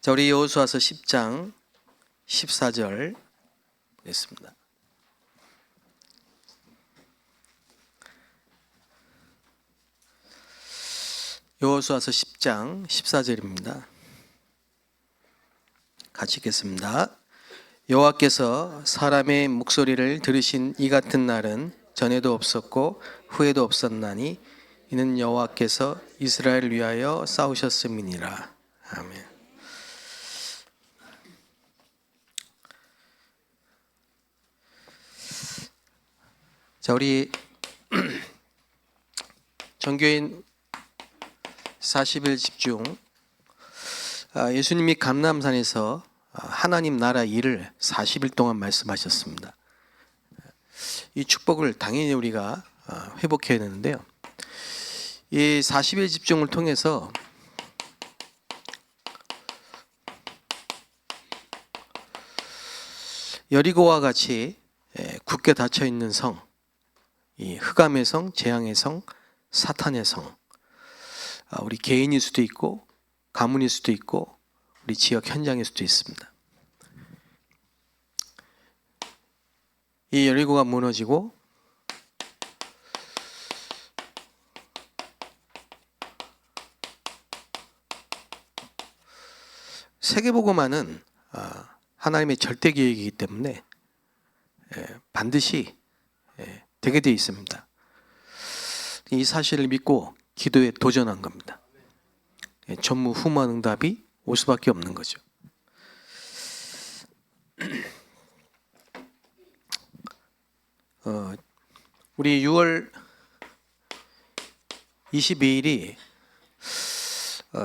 자, 우리 여호수아서 10장 14절 보겠습니다. 여호수아서 10장 14절입니다. 같이 읽겠습니다. 여호와께서 사람의 목소리를 들으신 이 같은 날은 전에도 없었고 후에도 없었나니 이는 여호와께서 이스라엘을 위하여 싸우셨음이니라. 아멘. 자, 우리 전교인 40일 집중, 예수님이 감람산에서 하나님 나라 일을 40일 동안 말씀하셨습니다. 이 축복을 당연히 우리가 회복해야 되는데요, 이 40일 집중을 통해서 여리고와 같이 굳게 닫혀있는 성, 이 흑암의 성, 재앙의 성, 사탄의 성, 우리 개인일 수도 있고 가문일 수도 있고 우리 지역 현장일 수도 있습니다. 이 여리고가 무너지고 세계복음화는 하나님의 절대 계획이기 때문에 반드시 되게 되어 있습니다. 이 사실을 믿고 기도에 도전한 겁니다. 전무후무한 응답이 올 수밖에 없는 거죠. 우리 6월 22일이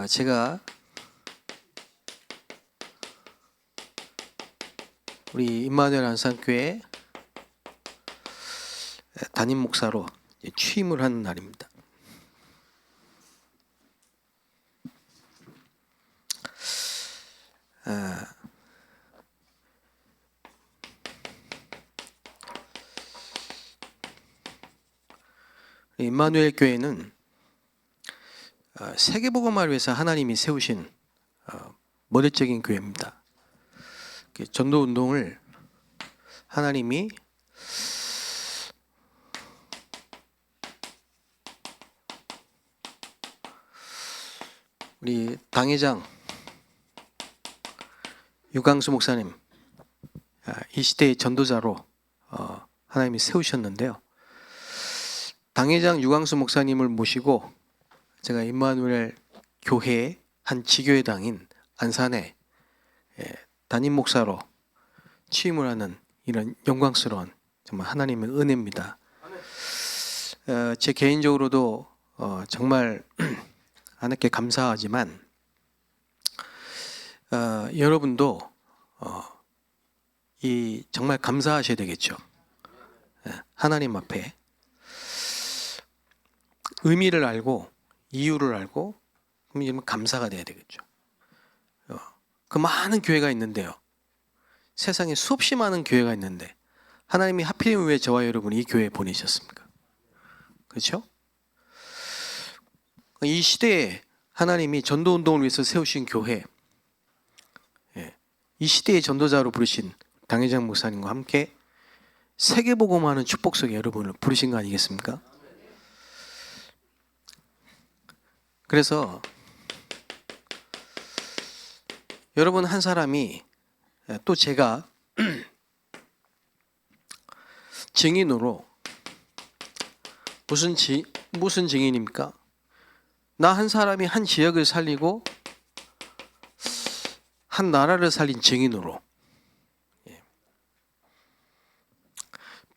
제가 우리 임마누엘 안산교회 담임 목사로 취임을 하는 날입니다. 임마누엘 교회는 세계복음화를 위해서 하나님이 세우신 모델적인 교회입니다. 전도운동을 하나님이 우리 당회장 유광수 목사님, 이 시대의 전도자로 하나님이 세우셨는데요, 당회장 유광수 목사님을 모시고 제가 임마누엘 교회의 한 지교회당인 안산에 담임 목사로 취임을 하는 이런 영광스러운 정말 하나님의 은혜입니다. 제 개인적으로도 정말 하나님께 감사하지만 여러분도 이 정말 감사하셔야 되겠죠. 하나님 앞에 의미를 알고 이유를 알고 그럼 감사가 돼야 되겠죠. 그 많은 교회가 있는데요, 세상에 수없이 많은 교회가 있는데 하나님이 하필이면 왜 저와 여러분이 이 교회에 보내셨습니까? 그렇죠? 이 시대에 하나님이 전도운동을 위해서 세우신 교회, 이 시대의 전도자로 부르신 당회장 목사님과 함께 세계복음화하는 축복 속에 여러분을 부르신 거 아니겠습니까? 그래서 여러분 한 사람이, 또 제가 증인으로, 무슨 증인입니까? 나 한 사람이 한 지역을 살리고 한 나라를 살린 증인으로,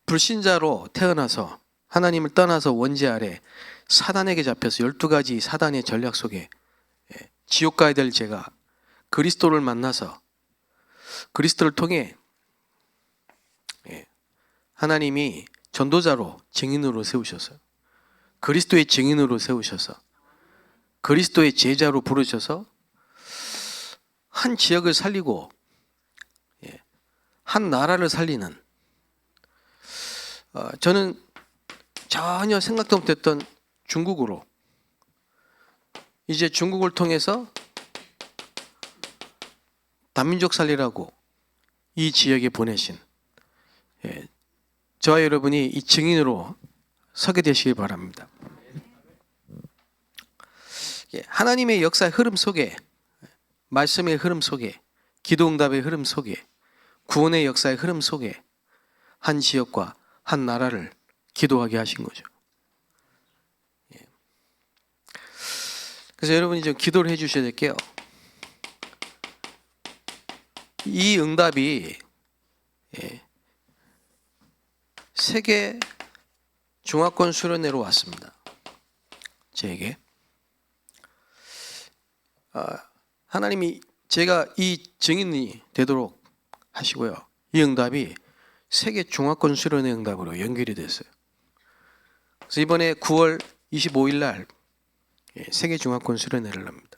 불신자로 태어나서 하나님을 떠나서 원죄 아래 사단에게 잡혀서 12가지 사단의 전략 속에 지옥 가야 될 제가 그리스도를 만나서 그리스도를 통해 하나님이 전도자로, 증인으로 세우셔서, 그리스도의 증인으로 세우셔서, 그리스도의 제자로 부르셔서 한 지역을 살리고 한 나라를 살리는, 저는 전혀 생각도 못했던 중국으로, 이제 중국을 통해서 다민족 살리라고 이 지역에 보내신 저와 여러분이 이 증인으로 서게 되시길 바랍니다. 하나님의 역사의 흐름 속에, 말씀의 흐름 속에, 기도응답의 흐름 속에, 구원의 역사의 흐름 속에 한 지역과 한 나라를 기도하게 하신 거죠. 그래서 여러분이 좀 기도를 해 주셔야 될게요. 이 응답이 세계 중화권 수련회로 왔습니다. 제게 하나님이 제가 이 증인이 되도록 하시고요. 이 응답이 세계 중화권 수련회 응답으로 연결이 됐어요. 그래서 이번에 9월 25일 날 세계 중화권 수련회를 합니다.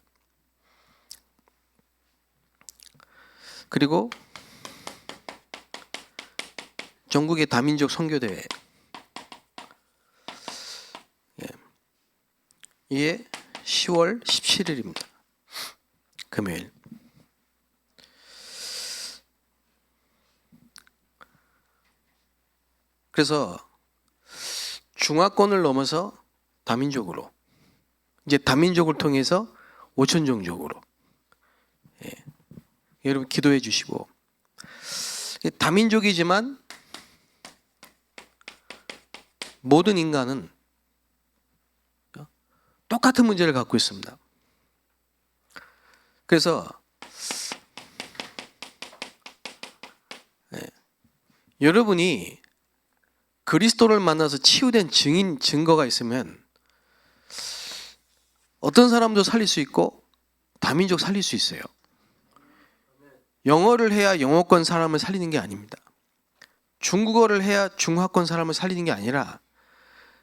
그리고 전국의 다민족 선교대회, 이게 10월 17일입니다. 금요일. 그래서 중화권을 넘어서 다민족으로, 이제 다민족을 통해서 오천종족으로, 여러분 기도해 주시고, 다민족이지만 모든 인간은 똑같은 문제를 갖고 있습니다. 그래서 여러분이 그리스도를 만나서 치유된 증거가 있으면 어떤 사람도 살릴 수 있고 다민족 살릴 수 있어요. 영어를 해야 영어권 사람을 살리는 게 아닙니다. 중국어를 해야 중화권 사람을 살리는 게 아니라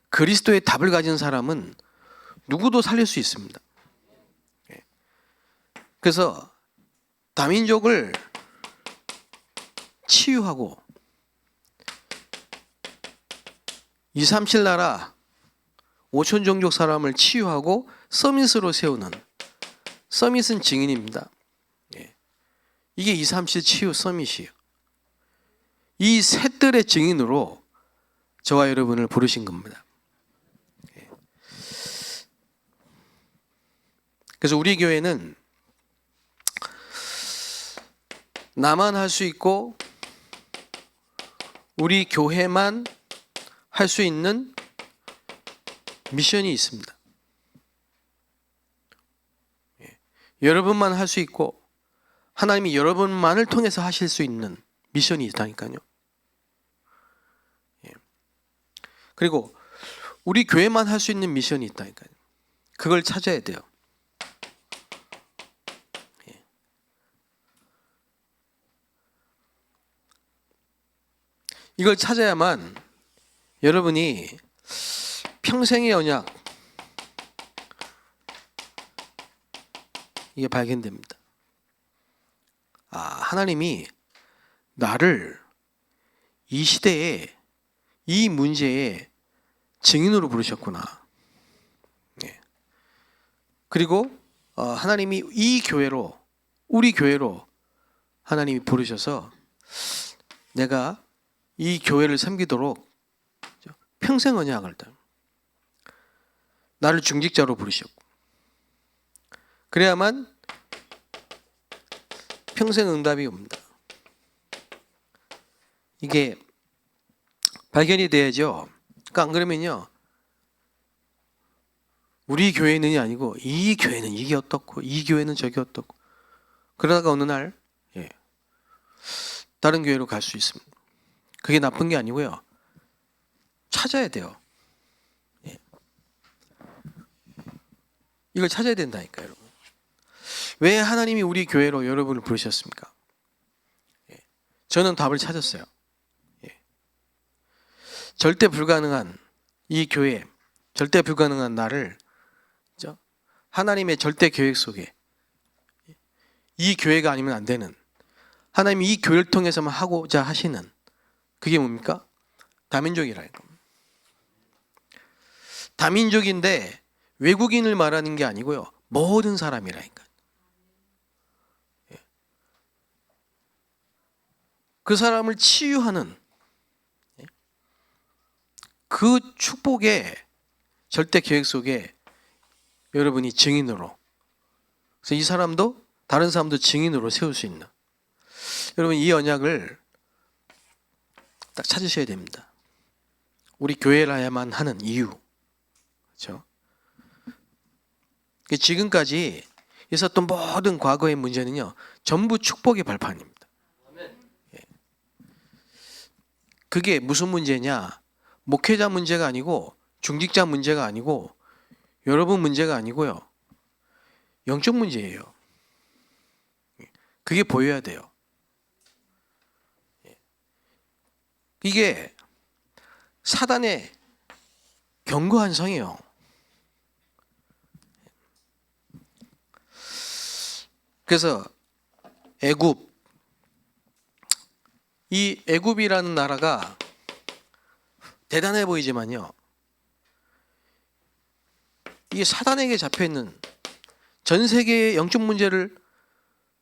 그리스도의 답을 가진 사람은 누구도 살릴 수 있습니다. 그래서 다민족을 치유하고 237 나라 5천 종족 사람을 치유하고 서밋으로 세우는, 서밋은 증인입니다. 이게 237 치유 서밋이에요. 이 셋들의 증인으로 저와 여러분을 부르신 겁니다. 그래서 우리 교회는 나만 할 수 있고 우리 교회만 할 수 있는 미션이 있습니다. 여러분만 할 수 있고 하나님이 여러분만을 통해서 하실 수 있는 미션이 있다니까요. 그리고 우리 교회만 할 수 있는 미션이 있다니까요. 그걸 찾아야 돼요. 이걸 찾아야만 여러분이 평생의 언약, 이게 발견됩니다. 하나님이 나를 이 시대에 이 문제에 증인으로 부르셨구나. 그리고 하나님이 이 교회로, 우리 교회로 하나님이 부르셔서 내가 이 교회를 섬기도록 평생 언약을 나를 중직자로 부르셨고, 그래야만 평생 응답이 옵니다. 이게 발견이 돼야죠. 그러니까 안 그러면요, 우리 교회는이 아니고 이 교회는 이게 어떻고 이 교회는 저게 어떻고, 그러다가 어느 날 다른 교회로 갈 수 있습니다. 그게 나쁜 게 아니고요, 찾아야 돼요. 이걸 찾아야 된다니까요, 여러분. 왜 하나님이 우리 교회로 여러분을 부르셨습니까? 저는 답을 찾았어요. 절대 불가능한 이 교회, 절대 불가능한 나를 하나님의 절대 계획 속에, 이 교회가 아니면 안 되는, 하나님이 이 교회를 통해서만 하고자 하시는, 그게 뭡니까? 다민족이라니까. 다민족인데 외국인을 말하는 게 아니고요, 모든 사람이라니까. 그 사람을 치유하는 그 축복의 절대 계획 속에 여러분이 증인으로, 그래서 이 사람도 다른 사람도 증인으로 세울 수 있는, 여러분 이 언약을 딱 찾으셔야 됩니다. 우리 교회라야만 하는 이유, 그렇죠? 지금까지 있었던 모든 과거의 문제는요, 전부 축복의 발판입니다. 그게 무슨 문제냐? 목회자 문제가 아니고, 중직자 문제가 아니고, 여러분 문제가 아니고요, 영적 문제예요. 그게 보여야 돼요. 이게 사단의 견고한 성이에요. 그래서 애굽, 이 애굽이라는 나라가 대단해 보이지만요, 이 사단에게 잡혀있는 전 세계의 영적 문제를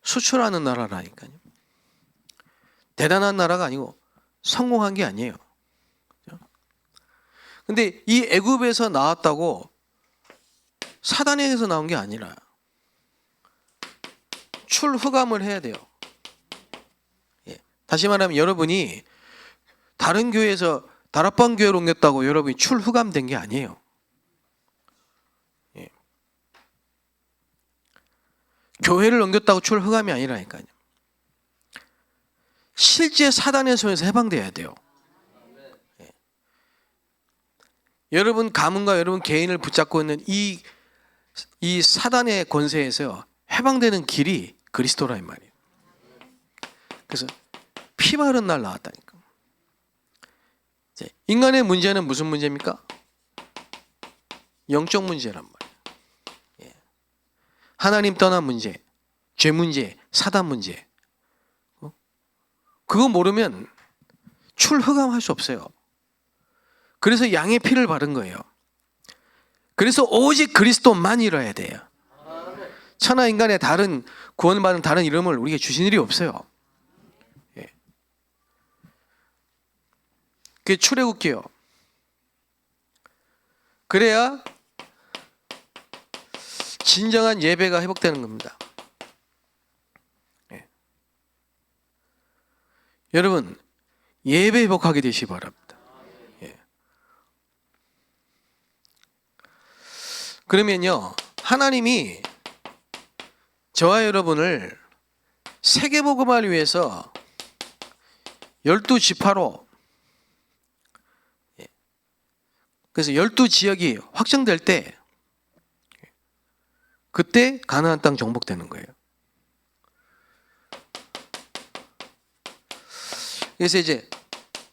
수출하는 나라라니까요. 대단한 나라가 아니고 성공한 게 아니에요. 근데 이 애굽에서 나왔다고 사단에게서 나온 게 아니라 출흑암을 해야 돼요. 다시 말하면 여러분이 다른 교회에서 다락방 교회로 옮겼다고 여러분이 출흑암 된 게 아니에요. 교회를 옮겼다고 출흑암이 아니라니까요. 실제 사단의 손에서 해방돼야 돼요. 여러분 가문과 여러분 개인을 붙잡고 있는 이 사단의 권세에서 해방되는 길이 그리스도라 이 말이에요. 그래서 피 바른 날 나왔다니까. 인간의 문제는 무슨 문제입니까? 영적 문제란 말이에요. 하나님 떠난 문제, 죄 문제, 사단 문제. 그거 모르면 출흑암할 수 없어요. 그래서 양의 피를 바른 거예요. 그래서 오직 그리스도만 이뤄야 돼요. 천하 인간의 다른 구원받은 다른 이름을 우리에게 주신 일이 없어요. 그게 출애굽기요. 그래야 진정한 예배가 회복되는 겁니다. 여러분 예배 회복하게 되시기 바랍니다. 그러면요, 하나님이 저와 여러분을 세계복음화를 위해서 12지파로, 그래서 12지역이 확정될 때 그때 가나안 땅 정복되는 거예요. 그래서 이제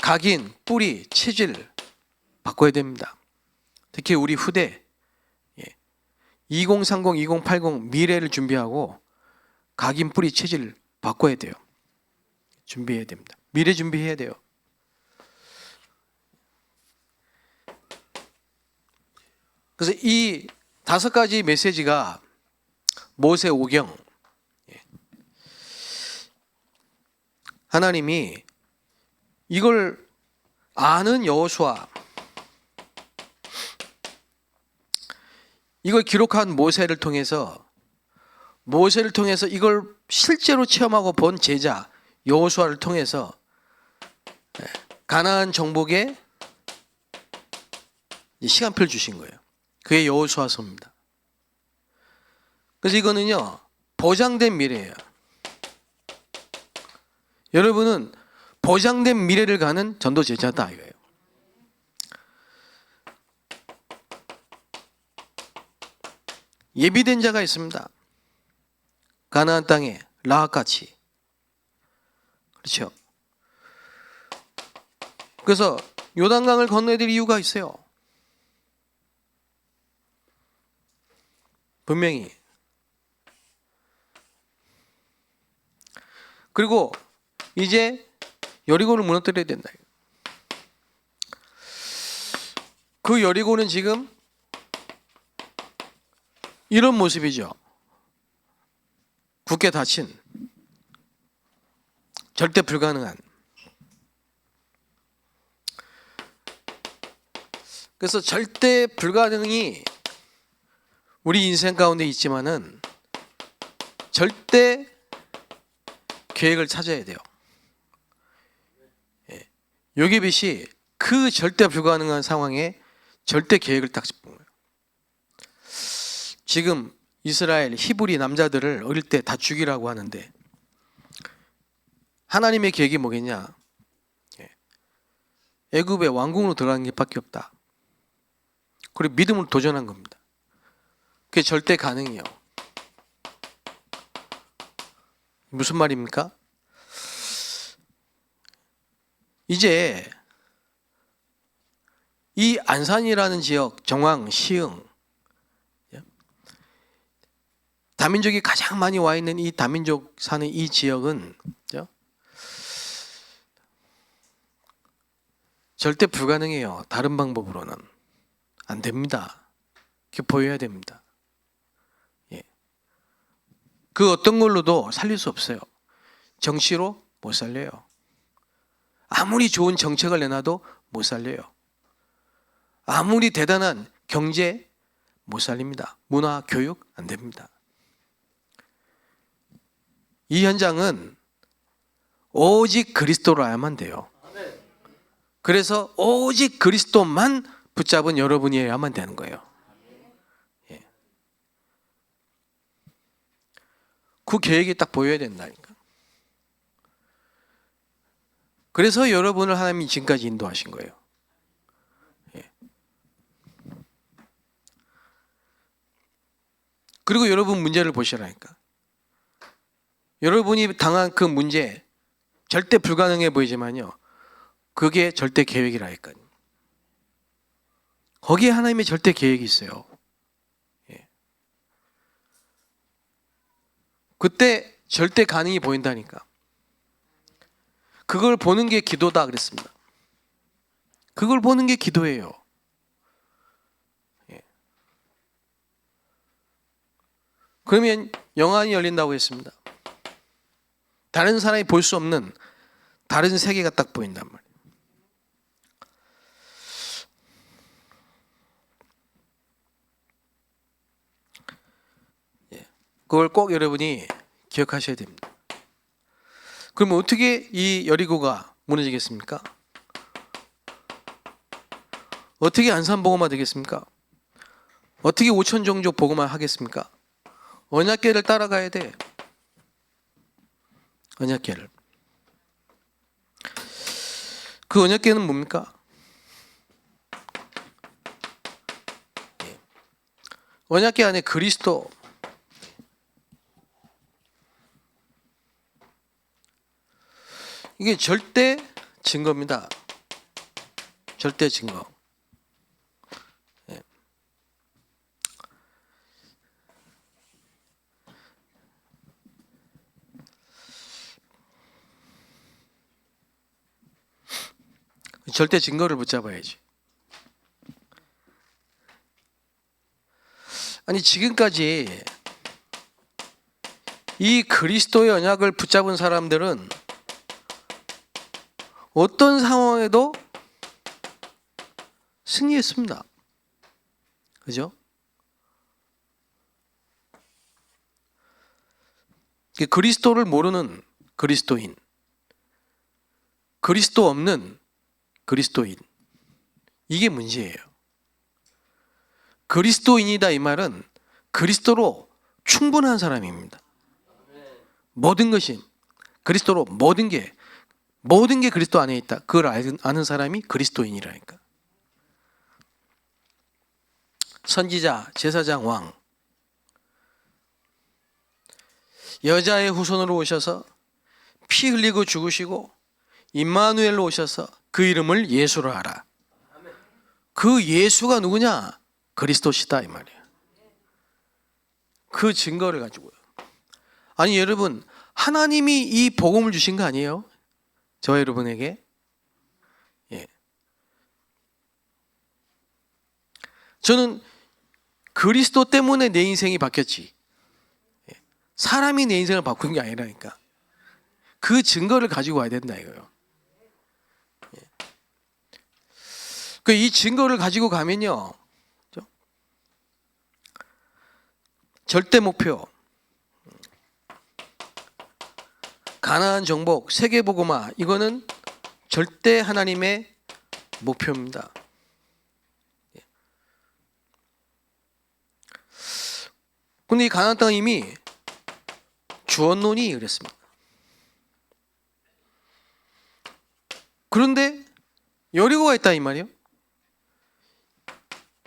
각인, 뿌리, 체질 바꿔야 됩니다. 특히 우리 후대 2030, 2080 미래를 준비하고 각인, 뿌리, 체질 바꿔야 돼요. 준비해야 됩니다. 미래 준비해야 돼요. 그래서 이 5가지 메시지가 모세 오경, 하나님이 이걸 아는 여호수아, 이걸 기록한 모세를 통해서 이걸 실제로 체험하고 본 제자 여호수아를 통해서 가나안 정복에 시간표를 주신 거예요. 그게 여호수아서입니다. 그래서 이거는요, 보장된 미래예요. 여러분은 보장된 미래를 가는 전도 제자다 이거예요. 예비된 자가 있습니다. 가나안 땅에 라합같이. 그렇죠. 그래서 요단강을 건너야 될 이유가 있어요. 분명히. 그리고 이제 여리고를 무너뜨려야 된다. 그 여리고는 지금 이런 모습이죠. 굳게 닫힌, 절대 불가능한. 그래서 절대 불가능이 우리 인생 가운데 있지만은 절대 계획을 찾아야 돼요. 요게벳이 그 절대 불가능한 상황에 절대 계획을 딱 짚은 거예요. 지금 이스라엘 히브리 남자들을 어릴 때 다 죽이라고 하는데 하나님의 계획이 뭐겠냐? 애굽의 왕궁으로 들어가는 게 밖에 없다. 그리고 믿음으로 도전한 겁니다. 그게 절대 가능해요. 무슨 말입니까? 이제 이 안산이라는 지역, 정왕, 시흥, 다민족이 가장 많이 와 있는 이 다민족 사는 이 지역은 절대 불가능해요. 다른 방법으로는 안 됩니다. 그게 보여야 됩니다. 그 어떤 걸로도 살릴 수 없어요. 정치로 못 살려요. 아무리 좋은 정책을 내놔도 못 살려요. 아무리 대단한 경제 못 살립니다. 문화, 교육 안 됩니다. 이 현장은 오직 그리스도로 알아야만 돼요. 그래서 오직 그리스도만 붙잡은 여러분이어야만 되는 거예요. 그 계획이 딱 보여야 된다니까. 그래서 여러분을 하나님이 지금까지 인도하신 거예요. 그리고 여러분 문제를 보시라니까. 여러분이 당한 그 문제 절대 불가능해 보이지만요, 그게 절대 계획이라니까요. 거기에 하나님의 절대 계획이 있어요. 그때 절대 가능이 보인다니까. 그걸 보는 게 기도다 그랬습니다. 그걸 보는 게 기도예요. 그러면 영안이 열린다고 했습니다. 다른 사람이 볼 수 없는 다른 세계가 딱 보인단 말이에요. 그걸 꼭 여러분이 기억하셔야 됩니다. 그럼 어떻게 이 여리고가 무너지겠습니까? 어떻게 안산복음화 되겠습니까? 어떻게 5천 종족 복음화 하겠습니까? 언약궤를 따라가야 돼. 언약궤를. 그 언약궤는 뭡니까? 언약궤 안에 그리스도, 이게 절대 증거입니다. 절대 증거. 절대 증거를 붙잡아야지. 아니 지금까지 이 그리스도의 언약을 붙잡은 사람들은 어떤 상황에도 승리했습니다. 그죠? 그리스도를 모르는 그리스도인, 그리스도 없는 그리스도인, 이게 문제예요. 그리스도인이다 이 말은 그리스도로 충분한 사람입니다. 모든 것이 그리스도로 모든 게 그리스도 안에 있다. 그걸 아는 사람이 그리스도인이라니까. 선지자, 제사장, 왕, 여자의 후손으로 오셔서 피 흘리고 죽으시고 임마누엘로 오셔서 그 이름을 예수로 하라. 그 예수가 누구냐? 그리스도시다 이 말이에요. 그 증거를 가지고요. 아니 여러분, 하나님이 이 복음을 주신 거 아니에요? 저와 여러분에게. 저는 그리스도 때문에 내 인생이 바뀌었지, 사람이 내 인생을 바꾼 게 아니라니까. 그 증거를 가지고 와야 된다 이거예요. 이 증거를 가지고 가면요, 절대 목표, 가나안 정복, 세계복음화, 이거는 절대 하나님의 목표입니다. 근데 이 가나안 땅은 이미 주었노니 그랬습니다. 그런데 여리고가 있다 이 말이에요.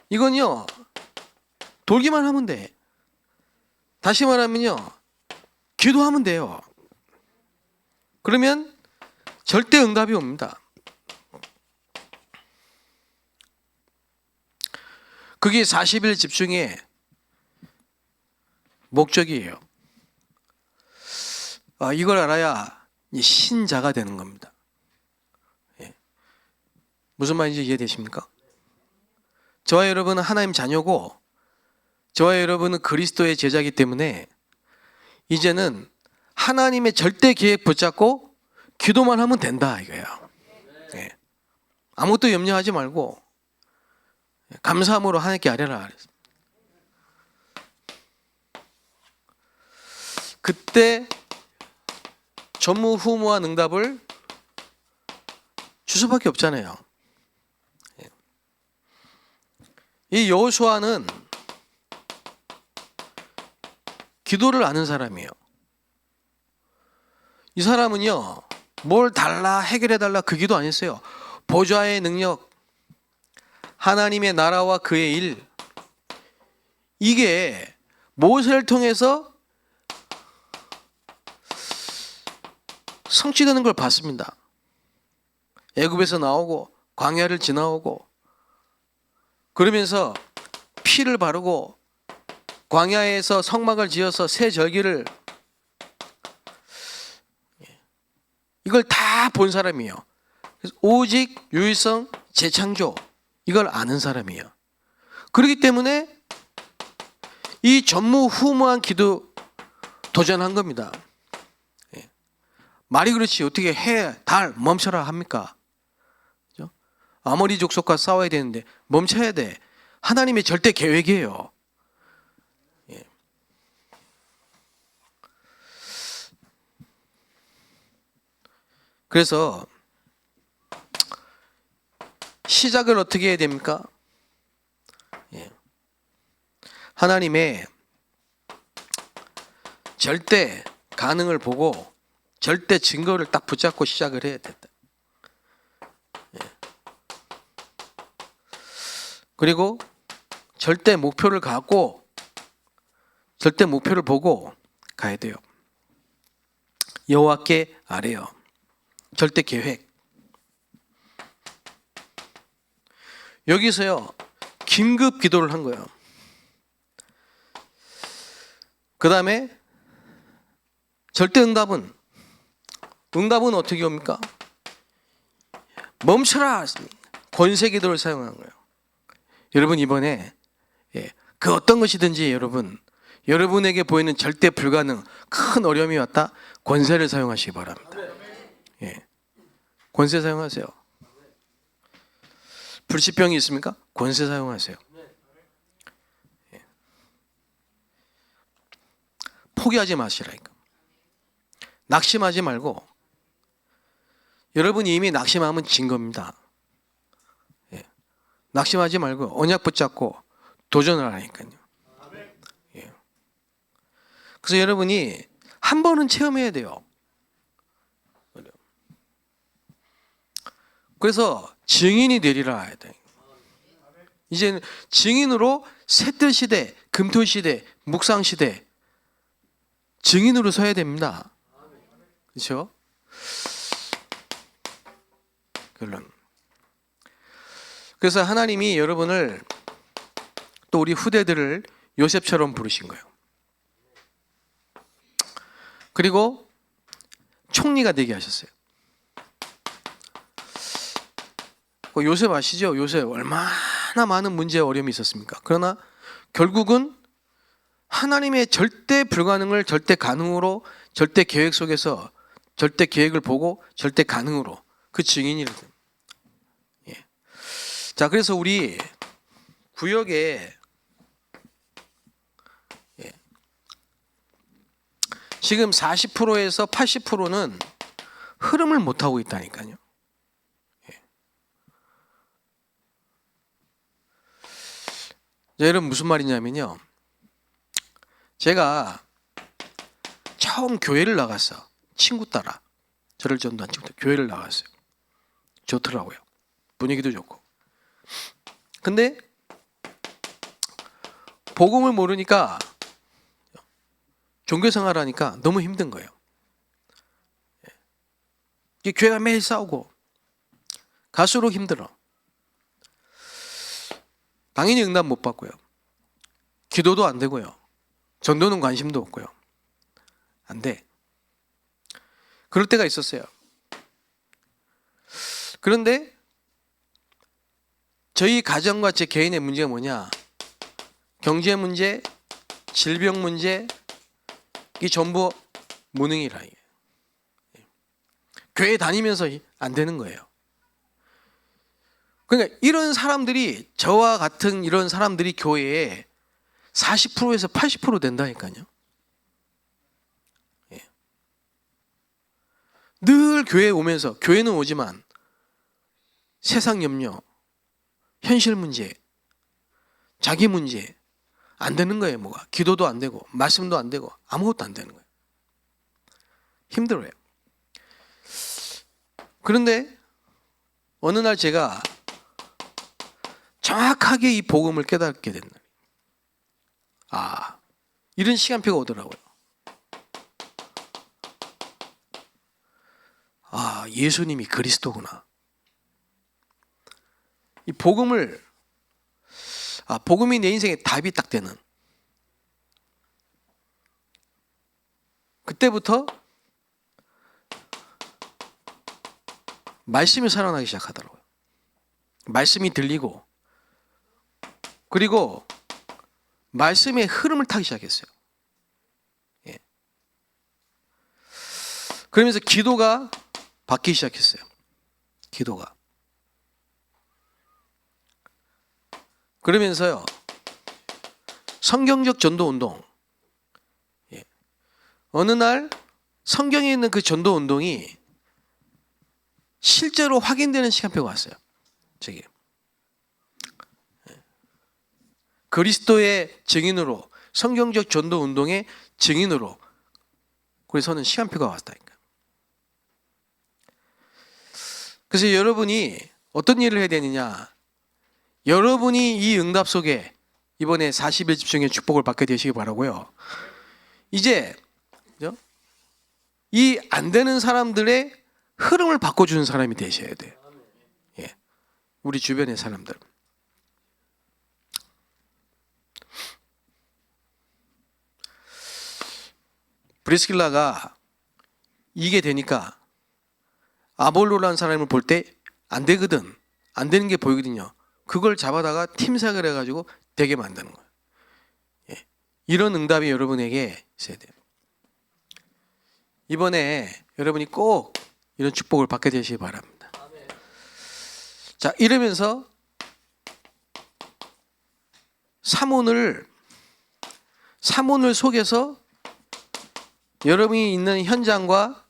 이건요, 돌기만 하면 돼. 다시 말하면요, 기도하면 돼요. 그러면 절대 응답이 옵니다. 그게 40일 집중의 목적이에요. 이걸 알아야 신자가 되는 겁니다. 무슨 말인지 이해되십니까? 저와 여러분은 하나님 자녀고 저와 여러분은 그리스도의 제자이기 때문에 이제는 하나님의 절대 계획 붙잡고 기도만 하면 된다 이거예요. 아무것도 염려하지 말고 감사함으로 하나님께 아뢰라. 그때 전무후무한 응답을 줄 수밖에 없잖아요. 이 여호수아는 기도를 아는 사람이에요. 이 사람은요, 뭘 달라 해결해 달라 그 기도 안 했어요. 보좌의 능력, 하나님의 나라와 그의 일, 이게 모세를 통해서 성취되는 걸 봤습니다. 애굽에서 나오고 광야를 지나오고 그러면서 피를 바르고 광야에서 성막을 지어서 새 절기를, 이걸 다 본 사람이에요. 오직 유일성 재창조, 이걸 아는 사람이에요. 그렇기 때문에 이 전무후무한 기도 도전한 겁니다. 말이 그렇지 어떻게 해, 달 멈춰라 합니까? 아모리 족속과 싸워야 되는데 멈춰야 돼. 하나님의 절대 계획이에요. 그래서 시작을 어떻게 해야 됩니까? 하나님의 절대 가능을 보고 절대 증거를 딱 붙잡고 시작을 해야 된다. 그리고 절대 목표를 갖고 절대 목표를 보고 가야 돼요. 여호와께 아뢰어. 절대 계획. 여기서요, 긴급 기도를 한 거예요. 그 다음에 절대 응답은 어떻게 옵니까? 멈춰라! 권세 기도를 사용한 거예요. 여러분 이번에 그 어떤 것이든지 여러분에게 보이는 절대 불가능 큰 어려움이 왔다, 권세를 사용하시기 바랍니다. 권세 사용하세요. 불치병이 있습니까? 권세 사용하세요. 포기하지 마시라니까. 낙심하지 말고. 여러분이 이미 낙심하면 진 겁니다. 낙심하지 말고 언약 붙잡고 도전을 하라니까요. 그래서 여러분이 한 번은 체험해야 돼요. 그래서 증인이 되리라 해야 돼. 이제는 증인으로 셋들 시대, 금토 시대, 묵상 시대, 증인으로 서야 됩니다. 그렇죠? 결론. 그래서 하나님이 여러분을, 또 우리 후대들을 요셉처럼 부르신 거예요. 그리고 총리가 되게 하셨어요. 요셉 아시죠? 요셉 얼마나 많은 문제 어려움이 있었습니까? 그러나 결국은 하나님의 절대 불가능을 절대 가능으로, 절대 계획 속에서 절대 계획을 보고 절대 가능으로 그 증인이 됩니다. 자, 그래서 우리 구역에 지금 40%에서 80%는 흐름을 못 하고 있다니까요. 여러분 무슨 말이냐면요. 제가 처음 교회를 나갔어. 친구 따라. 저를 전도한 친구 따라 교회를 나갔어요. 좋더라고요. 분위기도 좋고. 근데 복음을 모르니까 종교생활 하니까 너무 힘든 거예요. 교회가 매일 싸우고 갈수록 힘들어. 당연히 응답 못 받고요. 기도도 안 되고요. 전도는 관심도 없고요. 안 돼. 그럴 때가 있었어요. 그런데 저희 가정과 제 개인의 문제가 뭐냐? 경제 문제, 질병 문제, 이 전부 무능이라. 교회 다니면서 안 되는 거예요. 그러니까 이런 사람들이, 저와 같은 이런 사람들이 교회에 40%에서 80% 된다니까요. 늘 교회에 오면서, 교회는 오지만 세상 염려, 현실 문제, 자기 문제 안 되는 거예요. 뭐가 기도도 안 되고 말씀도 안 되고 아무것도 안 되는 거예요. 힘들어요. 그런데 어느 날 제가 정확하게 이 복음을 깨닫게 된 날, 이런 시간표가 오더라고요. 예수님이 그리스도구나. 이 복음을, 복음이 내 인생의 답이 딱 되는, 그때부터 말씀이 살아나기 시작하더라고요. 말씀이 들리고, 그리고 말씀의 흐름을 타기 시작했어요. 그러면서 기도가 바뀌기 시작했어요. 기도가. 그러면서요, 성경적 전도 운동. 어느 날 성경에 있는 그 전도 운동이 실제로 확인되는 시간표가 왔어요. 저기 그리스도의 증인으로, 성경적 전도 운동의 증인으로 그래서는 시간표가 왔다니까. 그래서 여러분이 어떤 일을 해야 되느냐? 여러분이 이 응답 속에 이번에 40일 집중의 축복을 받게 되시기 바라고요. 이제 이 안 되는 사람들의 흐름을 바꿔주는 사람이 되셔야 돼요. 우리 주변의 사람들. 브리스길라가 이게 되니까 아볼로라는 사람을 볼 때 안 되거든. 안 되는 게 보이거든요. 그걸 잡아다가 팀사를 해가지고 되게 만드는 거예요. 이런 응답이 여러분에게 있어야 돼요. 이번에 여러분이 꼭 이런 축복을 받게 되시기 바랍니다. 자, 이러면서 사몬을 속여서 여러분이 있는 현장과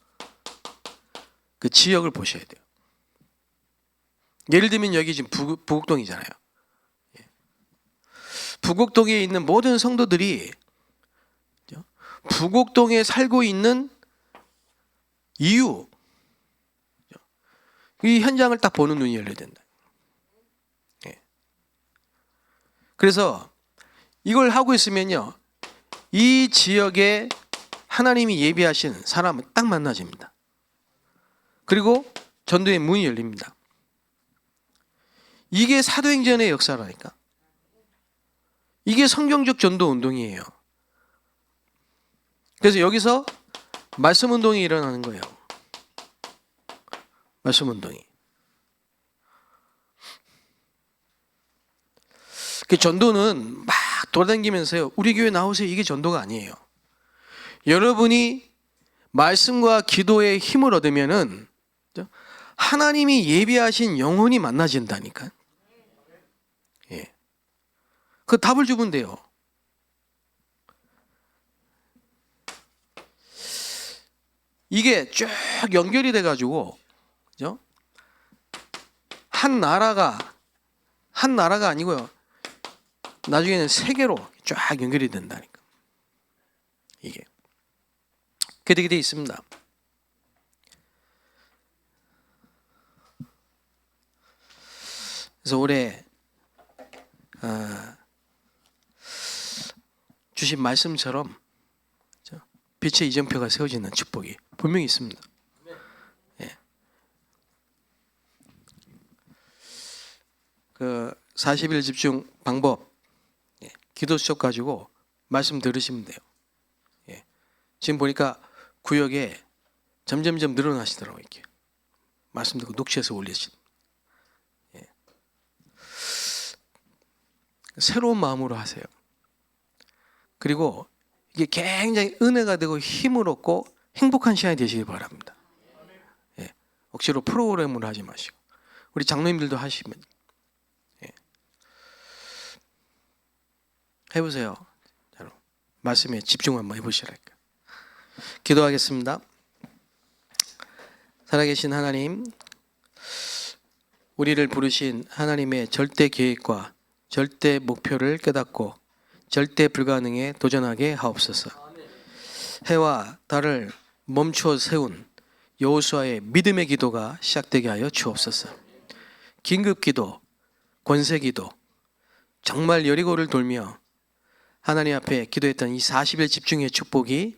그 지역을 보셔야 돼요. 예를 들면 여기 지금 부곡동이잖아요. 부곡동에 있는 모든 성도들이 부곡동에 살고 있는 이유, 이 현장을 딱 보는 눈이 열려야 된다. 그래서 이걸 하고 있으면요, 이 지역에 하나님이 예비하신 사람을 딱 만나집니다. 그리고 전도의 문이 열립니다. 이게 사도행전의 역사라니까. 이게 성경적 전도 운동이에요. 그래서 여기서 말씀 운동이 일어나는 거예요. 말씀 운동이. 그 전도는 막 돌아다니면서요, 우리 교회 나오세요, 이게 전도가 아니에요. 여러분이 말씀과 기도의 힘을 얻으면은 하나님이 예비하신 영혼이 만나진다니까. 그 답을 주면 돼요. 이게 쭉 연결이 돼가지고, 그죠? 한 나라가 아니고요. 나중에는 세계로 쫙 연결이 된다니까. 이게. 그렇게 돼 있습니다. 그래서 올해 주신 말씀처럼 빛의 이정표가 세워지는 축복이 분명히 있습니다. 예. 그 40일 집중 방법, 기도 수첩 가지고 말씀 들으시면 돼요. 예. 지금 보니까 구역에 점점점 늘어나시더라고요. 이렇게 말씀 듣고 녹취해서 올리시는. 예. 새로운 마음으로 하세요. 그리고 이게 굉장히 은혜가 되고 힘을 얻고 행복한 시간이 되시길 바랍니다. 예. 억지로 프로그램으로 하지 마시고 우리 장로님들도 하시면 해보세요. 말씀에 집중 한번 해보시라니까. 기도하겠습니다. 살아계신 하나님, 우리를 부르신 하나님의 절대 계획과 절대 목표를 깨닫고 절대 불가능에 도전하게 하옵소서. 해와 달을 멈추어 세운 여호수아의 믿음의 기도가 시작되게 하여 주옵소서. 긴급 기도, 권세 기도, 정말 여리고를 돌며 하나님 앞에 기도했던 이 40일 집중의 축복이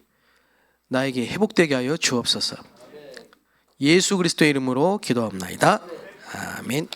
나에게 회복되게 하여 주옵소서. 예수 그리스도의 이름으로 기도합나이다. 아멘.